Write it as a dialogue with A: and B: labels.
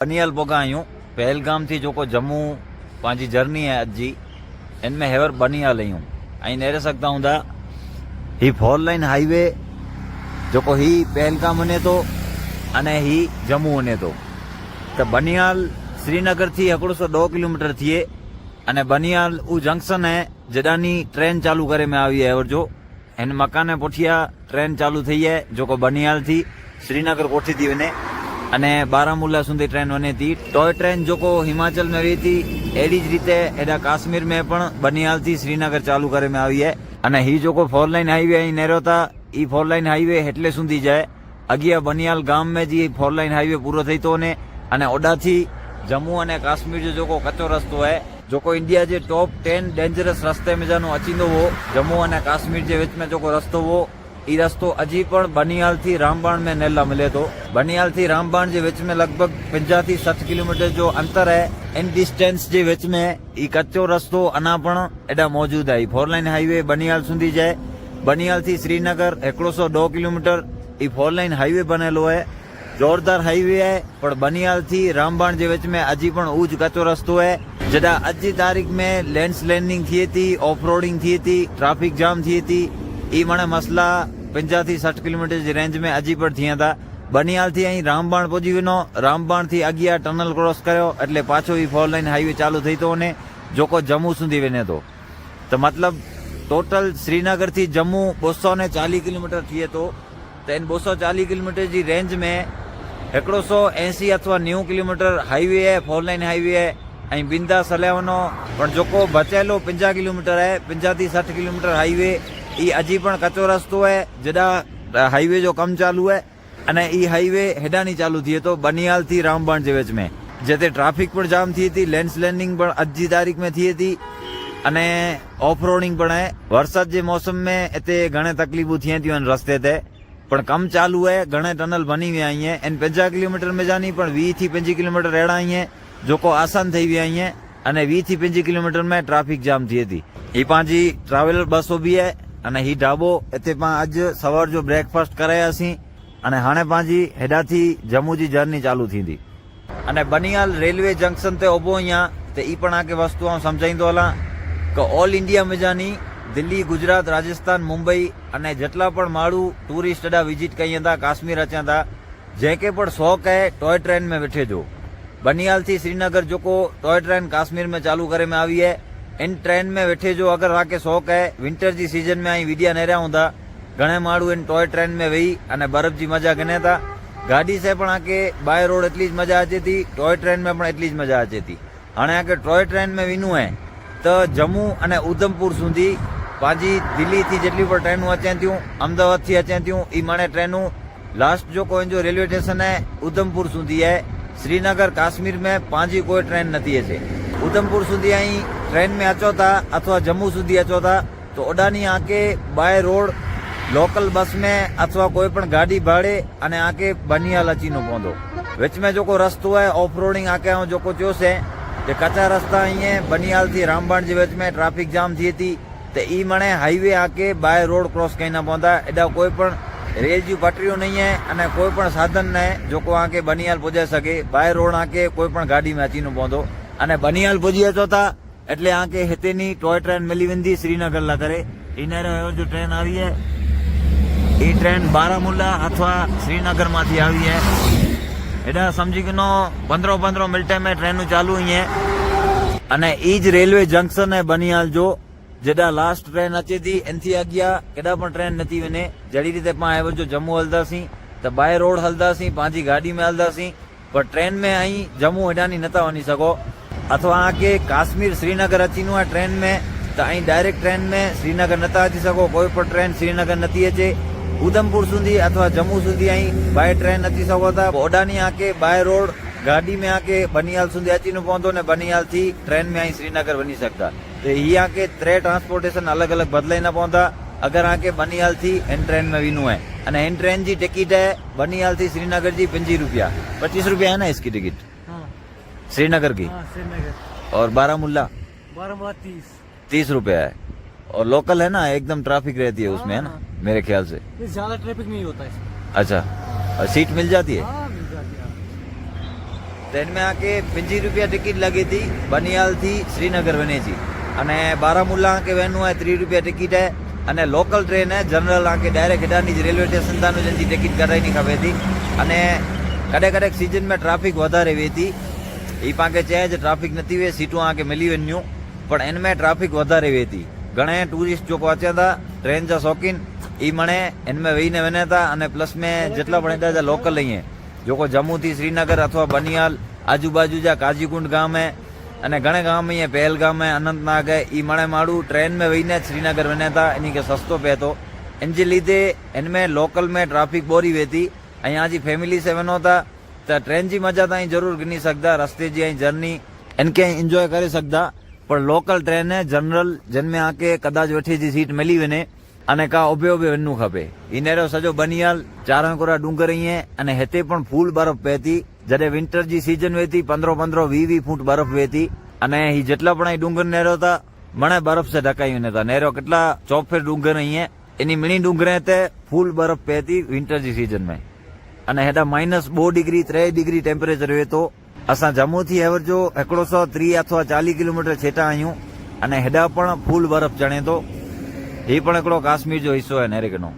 A: बनियाल पहुंचा आहियूं। पहलगाम थी जेको जम्मू पंहिंजी जर्नी है अॼु जी, इनमें हेवर बनियाल आहियूं ऐं नेरे सघंदा हूंदा ही 4 लाइन हाईवे जेको ही पहलगाम वञे थो अने ही जम्मू वञे थो। त बनियाल श्रीनगर थी 102 किलोमीटर थिए अने बनियाल उ जंक्शन है जडानी ट्रेन चालू करे में आई है। और जो हिन मकान पुठिया ट्रेन चालू थी है जेको बनियाल थी श्रीनगर कोठी थी वञे अने बारामूला सुधी ट्रेन वञे थी। टॉय ट्रेन जेको हिमाचल में वी थी अहिड़ी ज रीते एॾा काश्मीर में पण बनियाल थी श्रीनगर चालू करे में आई है। अने ही जेको 4 लाइन हाईवे અહીં નેરો था ई 4 लाइन हाईवे हेटले सुधी जाए अॻियां बनियाल गाम में जी 4 लाइन हाईवे पूरो थई तो ने अने ओडाथी जम्मू अने काश्मीर जो जेको कच्चो रस्तो है जेको इंडिया जे टॉप 10 डेंजरस रस्ते में जानो अचींदो हो जम्मू अने काश्मीर जे विच में जेको रस्तो हो ई रस्तो अजी पण बनियाल थी रामबाण में नेला मिले तो। बनियाल थी रामबाण जे विच में लगभग 50 થી 60 किलोमीटर जो अंतर है। इन डिस्टेंस जे विच में ई कच्चो रस्तो अना पण एडा मौजूद है। 4 लाइन हाईवे बनियाल सुधी जाए। बनियाल थी श्रीनगर 102 किलोमीटर ई 4 लाइन हाईवे बनेलो है। जोरदार हाईवे है पर बनियाल थी रामबाण जे विच में अजी पण ऊज कच्चो रस्तो है। जडा अज जी तारीख में लेंस लैंडिंग थिए थी, ऑफ रोडिंग थिए थी, ट्रैफिक जाम थिए थी। ई मणे मसला 50 થી 60 किलोमीटर जी रेंज में अजी पण थिया था। बनियाल थी अहीं रामबाण पहुंची वञो, रामबाण थी अॻियां टनल क्रॉस कयो એટલે પાછો ई 4 लाइन हाईवे चालू થઈ तो वञे जेको जम्मू सुधी वञे तो। त मतलब टोटल श्रीनगर थी जम्मू 240 किलोमीटर थिए तो। त इन 240 किलोमीटर जी रेंज में 180 अथवा 90 किलोमीटर हाईवे है, 4 लाइन हाईवे है ऐं बिंदास हलिया वञो। पण जेको बचेलो 50 किलोमीटर है, 50 થી 60 किलोमीटर हाईवे ई अजी पण कच्चो रस्तो है जडा हाईवे जो कम चालू है अने ई हाईवे हेडा नहीं चालू थिए तो बनियाल थी रामबाण जे विच में जेते ट्रैफिक पण जाम थी थी, लेंस लैंडिंग पण अज जी तारीख में थिए थी अने ऑफ रोडिंग पण है। वरसाद जे मौसम में इते घणे तकलीफूं थियन थियूं रस्ते ते पण कम चालू है। घणे टनल बनी विया आहिनि इन 50 किलोमीटर में जानी पण 20 થી 25 किलोमीटर अहिड़ा आहिनि जेको आसान थी विया आहिनि अने 20 થી 25 किलोमीटर में ट्रैफिक जाम थिए थी। ही पंहिंजी ट्रेवलर बस भी है अने ही ढाबो इते पां अज सवार जो ब्रेकफास्ट करायासीं अने हाणे पंहिंजी हेॾा थी जम्मू जी जर्नी चालू थींदी। अने बनियाल रेलवे जंक्शन ते उभो आहियां त ई पण आके वस्तु आउं सम्झाईंदो हलां कि ऑल इंडिया में जानी दिल्ली, गुजरात, राजस्थान, मुंबई अने जेटला पण माण्हू टूरिस्ट एॾा विजिट कयूं था, काश्मीर अचनि था, जंहिंखे पण शौक़ु है टॉय ट्रेन में वेठे जो बनियाल थी श्रीनगर जेको टॉय ट्रेन काश्मीर में चालू करे में आई है। इन ट्रेन में वेठे जो अगर आके शौक़ है विंटर जी सीजन में आई वीडिया नेरिया हूंदा घणे माण्हू इन टॉय ट्रेन में वेही अने बर्फ जी मजा गिने था। गाड़ी से पण आके बाय रोड एटली ज मजा अचे थी, टॉय ट्रेन में पण एटली ज मजा अचे थी। हाणे आके टॉय ट्रेन में विनू है तो जम्मू अने उधमपुर सुधी पंहिंजी दिल्ली थी जेटली पण ट्रेनूं अचनि थियूं, अहमदाबाद थी अचनि थियूं, ई माने ट्रेनूं लास्ट जो कोई जो रेलवे स्टेशन है उधमपुर सुधी है। श्रीनगर काश्मीर में पंहिंजी कोई ट्रेन नथी अचे। उधमपुर सुधी आई ट्रेन में अचो था अथवा जम्मू सुधी अचो था तो ओडानी आके बाय रोड लोकल बस में अथवा कोई पण गाड़ी भाड़े अने आके बनियाल अचीनो पवंदो। विच में जेको रस्तो है ऑफ रोडिंग आके ऐं जेको चयोसीं कि कच्चा रस्ता ईअं बनियाल थी रामबाण जे विच में ट्रैफिक जाम थिए थी त ई मणे हाईवे आके बाय रोड क्रॉस करणा पवंदा। एॾा कोई पण रेल जी पटरियूं नहीं है अने कोई पण साधन न है जेको आके बनियाल पुॼाए सघे। बाय रोड आके कोई पण गाड़ी में अचीनो पवंदो अने बनियाल पुॼी अचो था એટલે આકે હેતેની ટોય ટ્રેન મિલી વેંદી શ્રીનગર લા કરે ઇનેરો जो ट्रेन આવી है એ ટ્રેન બારામુલા અથવા શ્રીનગર માંથી આવી है। એડા સમજી ગનો 15 મિનિટ में ट्रेन चालू ही है अने ई ज रेलवे जंक्शन है बनियाल जो जेडा लास्ट ट्रेन अचे थी एनथी अगिया केडा पण ट्रेन नथी वने। जड़ी रीते पां एवर जो जम्मू हलदासी त बाय रोड हलदासी पांजी गाड़ी में हलदासी पर ट्रेन में आई जम्मू हेडानी नता वनी सको अथवा आके काश्मीर श्रीनगर अचीनो है ट्रेन में तो अं डायरेक्ट ट्रेन में श्रीनगर नता अची सको। कोई पण ट्रेन श्रीनगर नथी अचे। उधमपुर सुधी अथवा जम्मू सुधी अं बाय ट्रेन अची सको था। ओडानी आके बाय रोड गाड़ी में आके बनियाल सुधी अचीनो पवंदो ने बनियाल थी ट्रेन में अं श्रीनगर वनी सकता। तो ही आके 3 ट्रांसपोर्टेशन अलग अलग बदलाइना पवंदा अगर आके बनियाल थी इन ट्रेन में विनू है। अने इन ट्रेन जी टिकट है बनियाल थी श्रीनगर जी 25 रुपया 25 रुपया है ना इसकी टिकट श्रीनगर की।
B: श्रीनगर
A: और बारामूला
B: 30
A: रुपया है। और लोकल है ना एकदम ट्रैफिक रहती है उसमें है ना मेरे ख्याल से।
B: ज्यादा ट्रैफिक नहीं होता है।
A: अच्छा और सीट मिल जाती है।
B: मिल जाती है।
A: तो इनमें आके 50 रुपया टिकट लगी थी बनियाल थी श्रीनगर वने जी अने बारामुला के वेनु है 30 रुपया टिकट है अने लोकल ट्रेन है जनरल आके डायरेक्ट हेडानी जी रेलवे स्टेशन तानु जंजी टिकट कराईनी खपे थी अने कॾहिं कॾहिं सीजन में ट्राफिक वधारे वे थी ई पाके चए जे ट्राफिक नथी वे सीटूं आके मिली वञूं पण इनमें ट्राफिक वधारे वे थी घणे टूरिस्ट जो अचनि था ट्रेन जा शौक़ीन ई मणे इनमें वेहीने वञे था अने प्लस में जेटला पण हितां जा लोकल आहिनि जेको जम्मू थी श्रीनगर अथवा बनियाल आजू बाजू जा काजीकुंड गाम है अने घणे गाम इहे पहलगाम है अनंतनाग है ई मणे माण्हू ट्रेन में वेहीने श्रीनगर वञे था इन खे सस्तो पए थो इन जे लीधे इनमें लोकल में ट्राफिक ॿोरी वे थी ऐं जी फैमिली से वञो था त ट्रेन जी मजा ताईं ज़रूर गिनी सघंदा रस्ते जी ऐं जर्नी इनके इंजॉय करे सघंदा पर लोकल ट्रेन है जनरल जिन में आके कदाच वेठी जी सीट मिली वञे अने का उभे उभे वञणो खपे हींअर सॼो बनियाल चारण कोरा डूंगर ई है अने हिते पण फूल बर्फ पए थी जॾहिं विंटर जी सीजन वे थी 15-15 20 फूट बर्फ वे थी अने ही जेटला पण डूंगर नेरो था मणे बर्फ से ढकाई वञे था नेरो केटला चौफेर डूंगर ई है इन मिनी डूंगरे ते फूल बर्फ पए थी विंटर जी सीजन में अने हेॾा -2 डिग्री 3 डिग्री टेम्परेचर वे थो असां जम्मू थी एवर जो 130 अथवा 40 किलोमीटर छेटा आहियूं अने हेॾा पण फूल बर्फ चणे थो ही पण हिकिड़ो कश्मीर जो हिस्सो आहे नेरेगनो।